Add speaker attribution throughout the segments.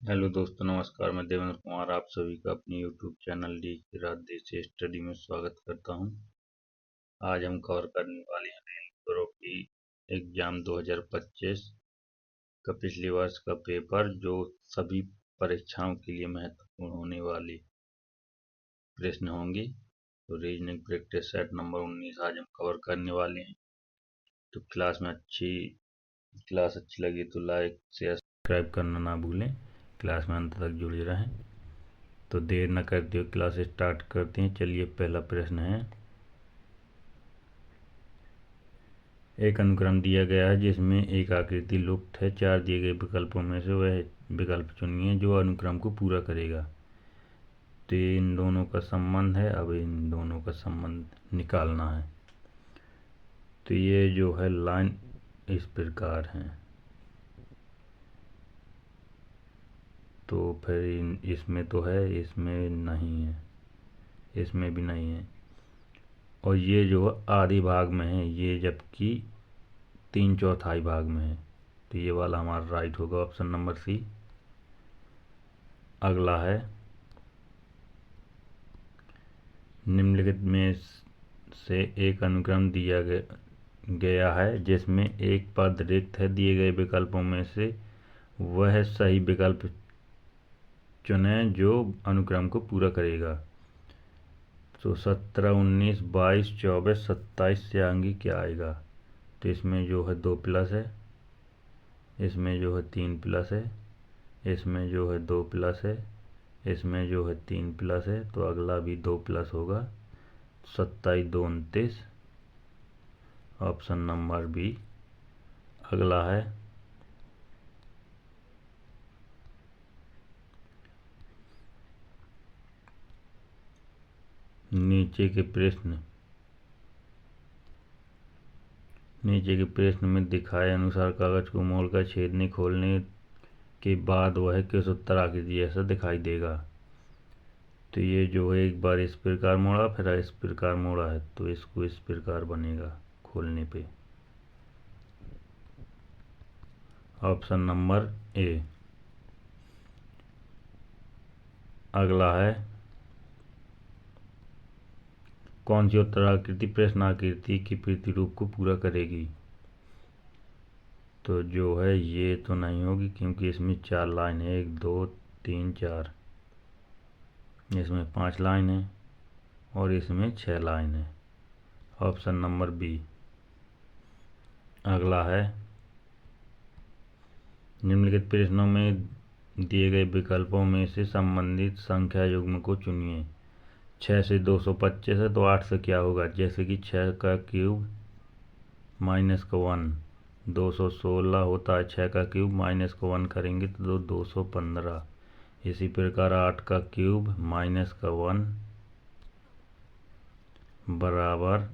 Speaker 1: Hello दोस्तों, नमस्कार। मैं देवेंद्र कुमार आप सभी का अपने यूट्यूब चैनल डी की रात देसी स्टडी में स्वागत करता हूं। आज हम कवर करने वाले हैं रेलवे की एग्जाम 2025 का पिछले वर्ष का पेपर, जो सभी परीक्षाओं के लिए महत्वपूर्ण होने वाले प्रश्न होंगे। तो रीजनिंग प्रैक्टिस सेट नंबर 19 आज हम कवर करने वाले हैं। तो क्लास अच्छी लगी तो लाइक शेयर सब्सक्राइब करना ना भूलें। क्लास में अंत तक जुड़े रहें। तो देर न करते हुए क्लास स्टार्ट करते हैं। चलिए, पहला प्रश्न है। एक अनुक्रम दिया गया है जिसमें एक आकृति लुप्त है। 4 दिए गए विकल्पों में से वह विकल्प चुनिए जो अनुक्रम को पूरा करेगा। तो ये इन दोनों का संबंध है। अब इन दोनों का संबंध निकालना है। तो ये जो है लाइन इस प्रकार है। तो फिर इसमें तो है, इसमें नहीं है, इसमें भी नहीं है। और ये जो आधे भाग में है, ये जबकि 3/4 भाग में है। तो ये वाला हमारा राइट होगा, ऑप्शन नंबर सी। अगला है, निम्नलिखित में से एक अनुक्रम दिया गया है जिसमें एक पद रिक्त है। दिए गए विकल्पों में से वह सही विकल्प चुनें जो अनुक्रम को पूरा करेगा। तो 17, 19, 22, 24, 27 से आगे क्या आएगा? तो इसमें जो है 2 प्लस है, इसमें जो है 3 प्लस है, इसमें जो है 2 प्लस है, इसमें जो है 3 प्लस है। तो अगला भी 2 प्लस होगा। 27, 2, 29, ऑप्शन नंबर बी। अगला है, नीचे के प्रश्न में दिखाए अनुसार कागज को मोड़कर छेदने खोलने के बाद वह किस उत्तर आकृति जैसा दिखाई देगा। तो ये जो है एक बार इस प्रकार मोड़ा, फिर इस प्रकार मोड़ा है, तो इसको इस प्रकार बनेगा खोलने पे। ऑप्शन नंबर ए। अगला है, कौन सी उत्तर आकृति प्रश्न आकृति की प्रतिरूप को पूरा करेगी? तो जो है ये तो नहीं होगी क्योंकि इसमें 4 लाइन है, 1, 2, 3, 4। इसमें 5 लाइन है और इसमें 6 लाइन है। Option number B. अगला है, निम्नलिखित प्रश्नों में दिए गए विकल्पों में से संबंधित संख्या युग्म को चुनिए। 6 से 225 है तो 8 से क्या होगा? जैसे कि 6 का क्यूब माइनस का 1 216 होता है। 6 का क्यूब माइनस का 1 करेंगे तो 215। इसी प्रकार 8 का क्यूब माइनस का 1 बराबर,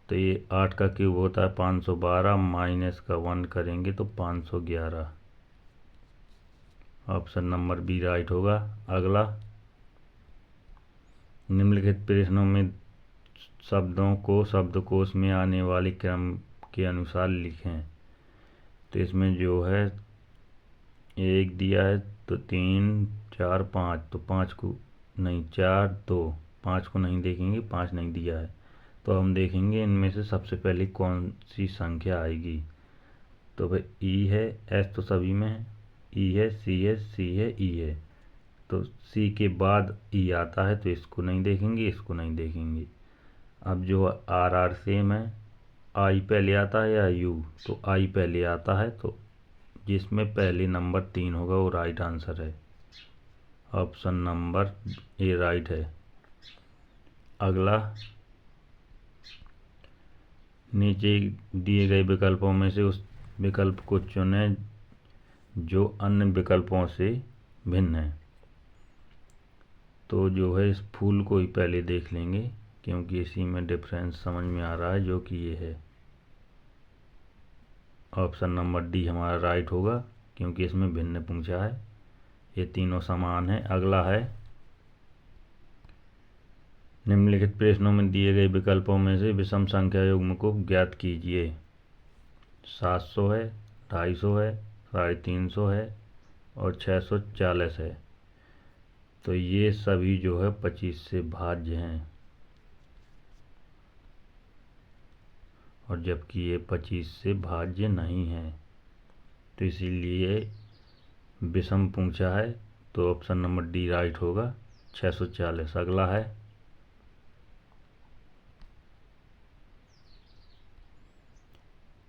Speaker 1: तो ये 8 का क्यूब होता है 512, माइनस का 1 करेंगे तो 511। ऑप्शन नंबर बी राइट होगा। अगला, निम्नलिखित प्रश्नों में शब्दों को शब्दकोश में आने वाले क्रम के अनुसार लिखें। तो इसमें जो है 1 दिया है तो 3, 4, 5, तो 5 को नहीं, 4, 2, 5 को नहीं देखेंगे, 5 नहीं दिया है। तो हम देखेंगे इनमें से सबसे पहले कौन सी संख्या आएगी। तो भाई ई है, एस तो सभी में है, ई है, सी है, ई है। तो सी के बाद ई आता है तो इसको नहीं देखेंगे, इसको नहीं देखेंगे। अब जो आर आर सेम है, आई पहले आता है या यू? तो आई पहले आता है, तो जिसमें पहले नंबर 3 होगा वो राइट आंसर है। ऑप्शन नंबर ए राइट है। अगला, नीचे दिए गए विकल्पों में से उस विकल्प को चुनें जो अन्य विकल्पों से भिन्न है। तो जो है इस फूल को ही पहले देख लेंगे क्योंकि इसी में डिफरेंस समझ में आ रहा है, जो कि ये है। ऑप्शन नंबर डी हमारा राइट होगा क्योंकि इसमें भिन्न पूछा है। ये तीनों समान है। अगला है, निम्नलिखित प्रश्नों में दिए गए विकल्पों में से विषम संख्या युग्म को ज्ञात कीजिए। 700 है, 250 है, 350 है, और 640 है। तो ये सभी जो है 25 से भाज्य हैं, और जबकि ये 25 से भाज्य नहीं है, तो इसीलिए विषम पूछा है। तो ऑप्शन नंबर डी राइट होगा, 640। अगला है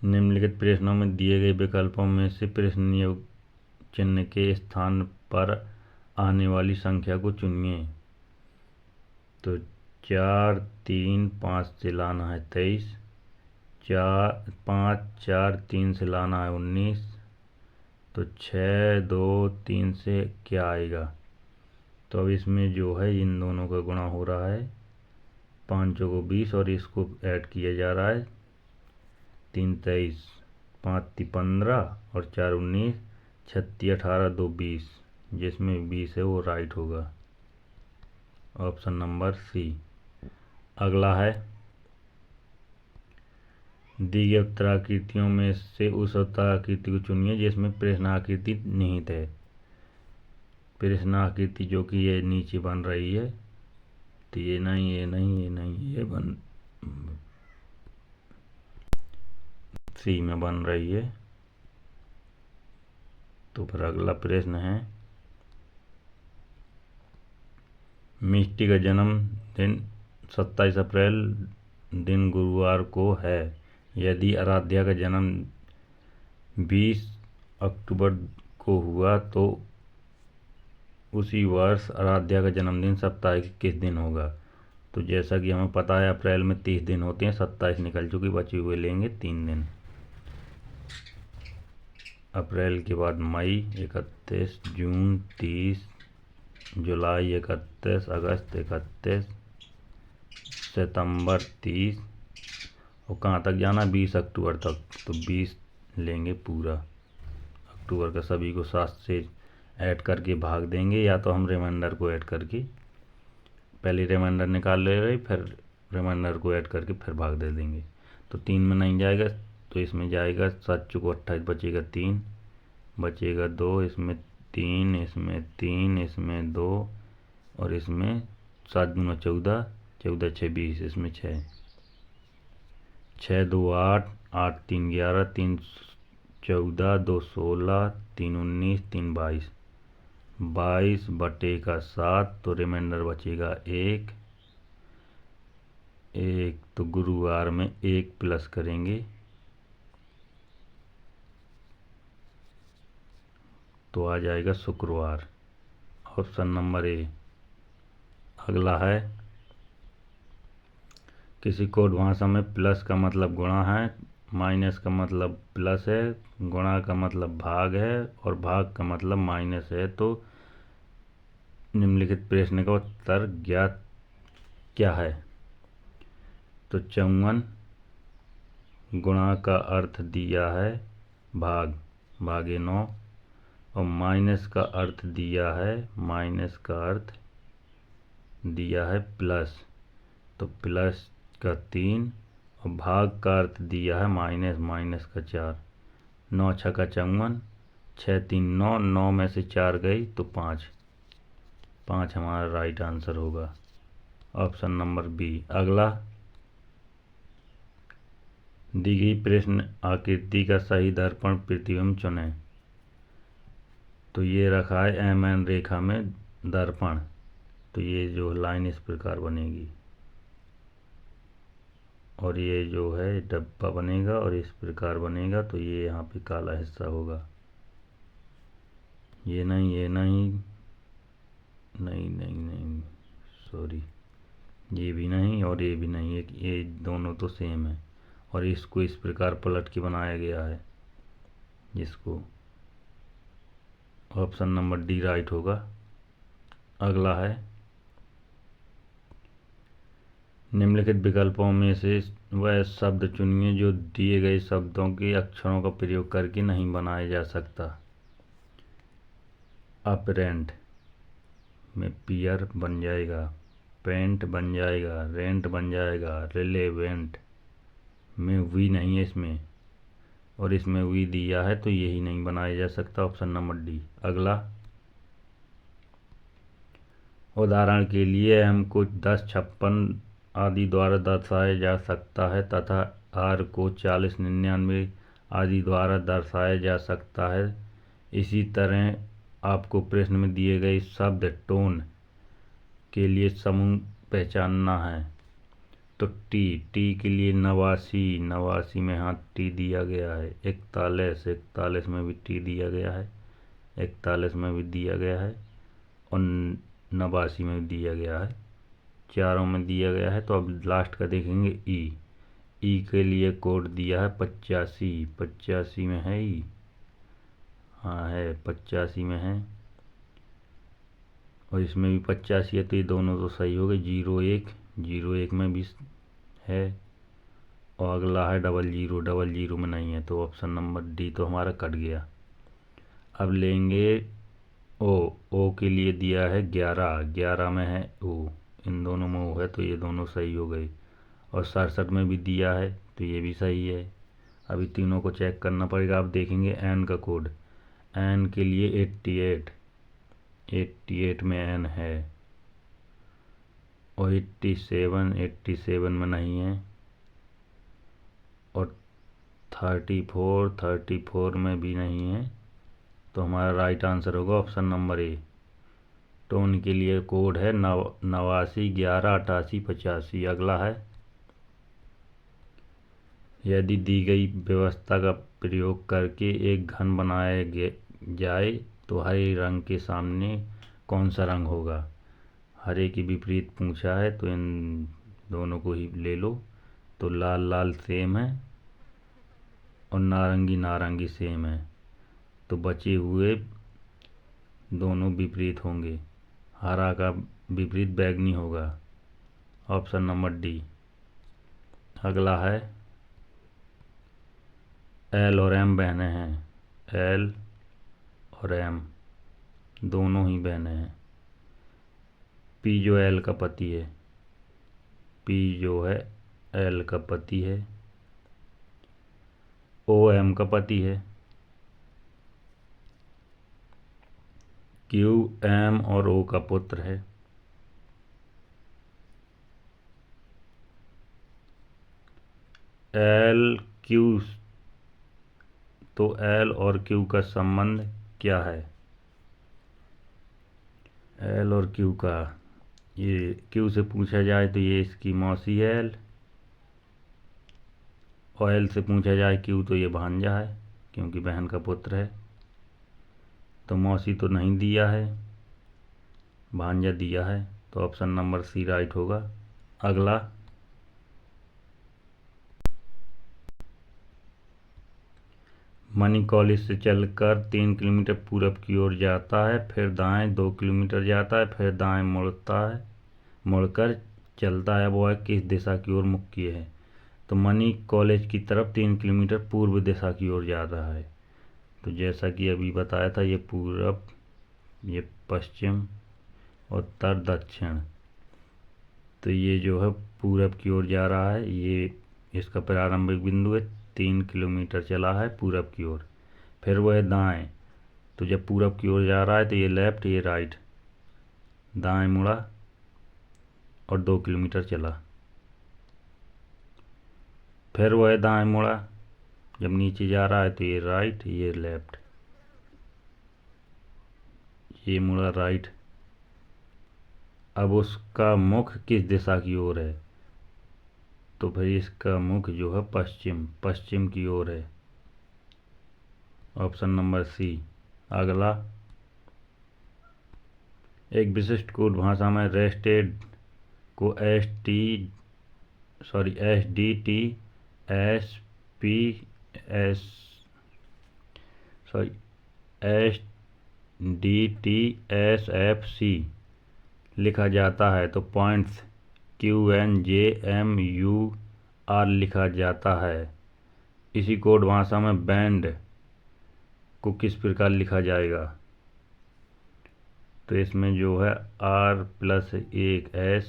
Speaker 1: निम्नलिखित प्रश्नों में दिए गए विकल्पों में से प्रश्न योग चिन्ह के स्थान पर आने वाली संख्या को चुनिए। तो 4 3 5 से लाना है 23, 5 4 3 से लाना है 19, तो 6 2 3 से क्या आएगा। तो अब इसमें जो है इन दोनों का गुणा हो रहा है, 5 को 20 और इसको ऐड किया जा रहा है, 3 23, 5 15 और 4 19, 36 18 2 20, जिसमें 20 है वो राइट होगा, ऑप्शन नंबर सी। अगला है दी गई उत्तराकृतियों में से उस उत्तराकृति को चुनिए जिसमें प्रश्नाकृति निहित है। प्रश्नाकृति जो कि ये नीचे बन रही है, तो ये नहीं ये नहीं ये नहीं, ये बन सी में बन रही है। तो फिर अगला प्रश्न है मिष्टी का जन्मदिन 27 अप्रैल दिन गुरुवार को है। यदि आराध्या का जन्म 20 अक्टूबर को हुआ तो उसी वर्ष आराध्या का जन्मदिन सप्ताह के किस दिन होगा। तो जैसा कि हमें पता है अप्रैल में 30 दिन होते हैं, 27 निकल चुकी, बचे हुए लेंगे 3 दिन। अप्रैल के बाद मई 31, जून 30, जुलाई 31, अगस्त 31, सितंबर 30, और कहाँ तक जाना 20 अक्टूबर तक, तो 20 लेंगे पूरा। अक्टूबर का सभी को 7 से ऐड करके भाग देंगे, या तो हम रिमाइंडर को ऐड करके पहले रिमाइंडर निकाल ले रहे, फिर रिमाइंडर को ऐड करके फिर भाग दे देंगे। तो 3 में नहीं जाएगा, तो इसमें जाएगा 7 चौको 28, बचेगा 3, बचेगा 2, इसमें 3, इसमें 3, इसमें 2, और इसमें 7 दूना 14, 14 6 20, इसमें 6, 6 2 8, 8 3 11, 3 14, 2 16, 3 19, 3 22, 22 बटे का 7, तो रिमाइंडर बचेगा 1, तो गुरुवार में 1 प्लस करेंगे तो आ जाएगा शुक्रवार, ऑप्शन नंबर ए। अगला है किसी कोड भाषा में प्लस का मतलब गुणा है, माइनस का मतलब प्लस है, गुणा का मतलब भाग है, और भाग का मतलब माइनस है। तो निम्नलिखित प्रश्न का उत्तर ज्ञात क्या है। तो 54 गुणा का अर्थ दिया है भाग, भागे 9, और माइनस का अर्थ दिया है, माइनस का अर्थ दिया है प्लस, तो प्लस का 3, और भाग का अर्थ दिया है माइनस, माइनस का 4। 9 छक्का 54, 6 3 9, 9 में से 4 गई तो 5, 5 हमारा राइट आंसर होगा, ऑप्शन नंबर बी। अगला दी गई प्रश्न आकृति का सही दर्पण प्रतिबिंब चुनें। तो ये रखा है एम रेखा में दर्पण, तो ये जो लाइन इस प्रकार बनेगी, और ये जो है डब्बा बनेगा और इस प्रकार बनेगा, तो ये यहाँ पे काला हिस्सा होगा। ये नहीं ये नहीं नहीं नहीं नहीं सॉरी, ये भी नहीं और ये भी नहीं, ये दोनों तो सेम है, और इसको इस प्रकार पलट के बनाया गया है, जिसको ऑप्शन नंबर डी राइट होगा। अगला है निम्नलिखित विकल्पों में से वह शब्द चुनिए जो दिए गए शब्दों के अक्षरों का प्रयोग करके नहीं बनाया जा सकता। अपरेंट में पियर बन जाएगा, पेंट बन जाएगा, रेंट बन जाएगा, रिलेवेंट में वी नहीं है इसमें, और इसमें वी दिया है तो यही नहीं बनाया जा सकता, ऑप्शन नंबर डी। अगला उदाहरण के लिए m को 10, 56 आदि द्वारा दर्शाया जा सकता है तथा r को 40, 99 आदि द्वारा दर्शाया जा सकता है। इसी तरह आपको प्रश्न में दिए गए शब्द टोन के लिए समूह पहचानना है। तो टी के लिए 89, 89 में हाँ टी दिया गया है। 41, 41 में भी टी दिया गया है। 41 में भी दिया गया है और 89 में भी दिया गया है। चारों में दिया गया है। तो अब लास्ट का देखेंगे ई के लिए कोड दिया है 85, 85 में है ई, हाँ है 85 में है और इसमें भी 85 है, तो ये दोनों तो सही हो गए। 01, 01 में भी है और अगला है 00, 00 में नहीं है, तो ऑप्शन नंबर डी तो हमारा कट गया। अब लेंगे ओ के लिए दिया है 11, 11 में है ओ, इन दोनों में ओ है तो ये दोनों सही हो गए। और 67 में भी दिया है तो ये भी सही है। अभी तीनों को चेक करना पड़ेगा। आप देखेंगे एन का कोड, एन के लिए 88, 88 में एन है और 87, 87 में नहीं है और 34, 34 में भी नहीं है। तो हमारा राइट आंसर होगा ऑप्शन नंबर ए। टोन के लिए कोड है 89, 11, 88, 85। अगला है यदि दी गई व्यवस्था का प्रयोग करके एक घन बनाया जाए तो हरे रंग के सामने कौन सा रंग होगा। हरे के विपरीत पूछा है तो इन दोनों को ही ले लो। तो लाल लाल सेम है और नारंगी नारंगी सेम है, तो बचे हुए दोनों विपरीत होंगे। हरा का विपरीत बैगनी होगा, ऑप्शन नंबर डी। अगला है एल और एम बहनें हैं। एल और एम दोनों ही बहनें हैं। पी जो एल का पति है, पी जो है एल का पति है। ओ एम का पति है। क्यू एम और ओ का पुत्र है। एल क्यू, तो एल और क्यू का संबंध क्या है। एल और क्यू का, ये क्यू से पूछा जाए तो ये इसकी मौसी है एल, और एल से पूछा जाए क्यू तो ये भांजा है क्योंकि बहन का पुत्र है। तो मौसी तो नहीं दिया है, भांजा दिया है, तो ऑप्शन नंबर सी राइट होगा। अगला मनी कॉलेज से चलकर 3 किलोमीटर पूरब की ओर जाता है, फिर दाएं 2 किलोमीटर जाता है, फिर दाएं मुड़ता है, मुड़कर चलता है। वो है किस दिशा की ओर मुख किए है। तो मनी कॉलेज की तरफ 3 किलोमीटर पूर्व दिशा की ओर जा रहा है। तो जैसा कि अभी बताया था, ये पूरब, ये पश्चिम, उत्तर, दक्षिण। तो ये जो है पूरब की ओर जा रहा है। ये इसका प्रारंभिक बिंदु है, 3 किलोमीटर चला है पूरब की ओर। फिर वो है दाएं, तो जब पूरब की ओर जा रहा है तो ये लेफ्ट, ये राइट, दाएं मुड़ा और 2 किलोमीटर चला। फिर वो है दाएं मुड़ा, जब नीचे जा रहा है तो ये राइट, ये लेफ्ट, ये मुड़ा राइट। अब उसका मुख किस दिशा की ओर है, तो फिर इसका मुख जो है पश्चिम, पश्चिम की ओर है, ऑप्शन नंबर सी। अगला एक विशिष्ट कोड भाषा में रेस्टेड को S D T S P S S D T S F C लिखा जाता है, तो points Q N J M U R लिखा जाता है। इसी कोड भाषा में बैंड को किस प्रकार लिखा जाएगा। तो इसमें जो है R + 1 S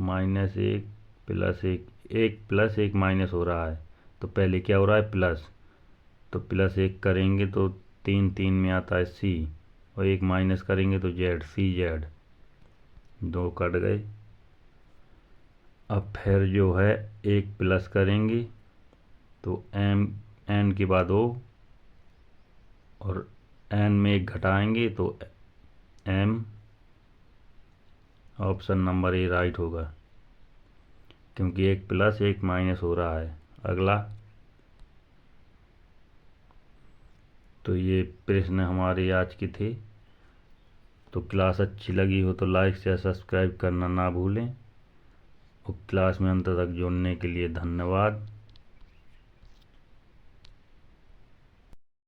Speaker 1: -1 + 1, 1 + 1 माइनस हो रहा है, तो पहले क्या हो रहा है प्लस, तो प्लस 1 करेंगे तो 3 3 में आता है सी, और 1 माइनस करेंगे तो जेड, सी जेड, 2 कट गए। अब फिर जो है 1 प्लस करेंगे तो एम, एन के बाद ओ, और एन में 1 घटाएंगे तो M, option number A right होगा, क्योंकि 1 प्लस 1 माइनस हो रहा है। अगला, तो ये प्रश्न हमारे आज के थे। तो क्लास अच्छी लगी हो तो लाइक शेयर सब्सक्राइब करना ना भूलें, और क्लास में अंत तक जुड़ने के लिए धन्यवाद।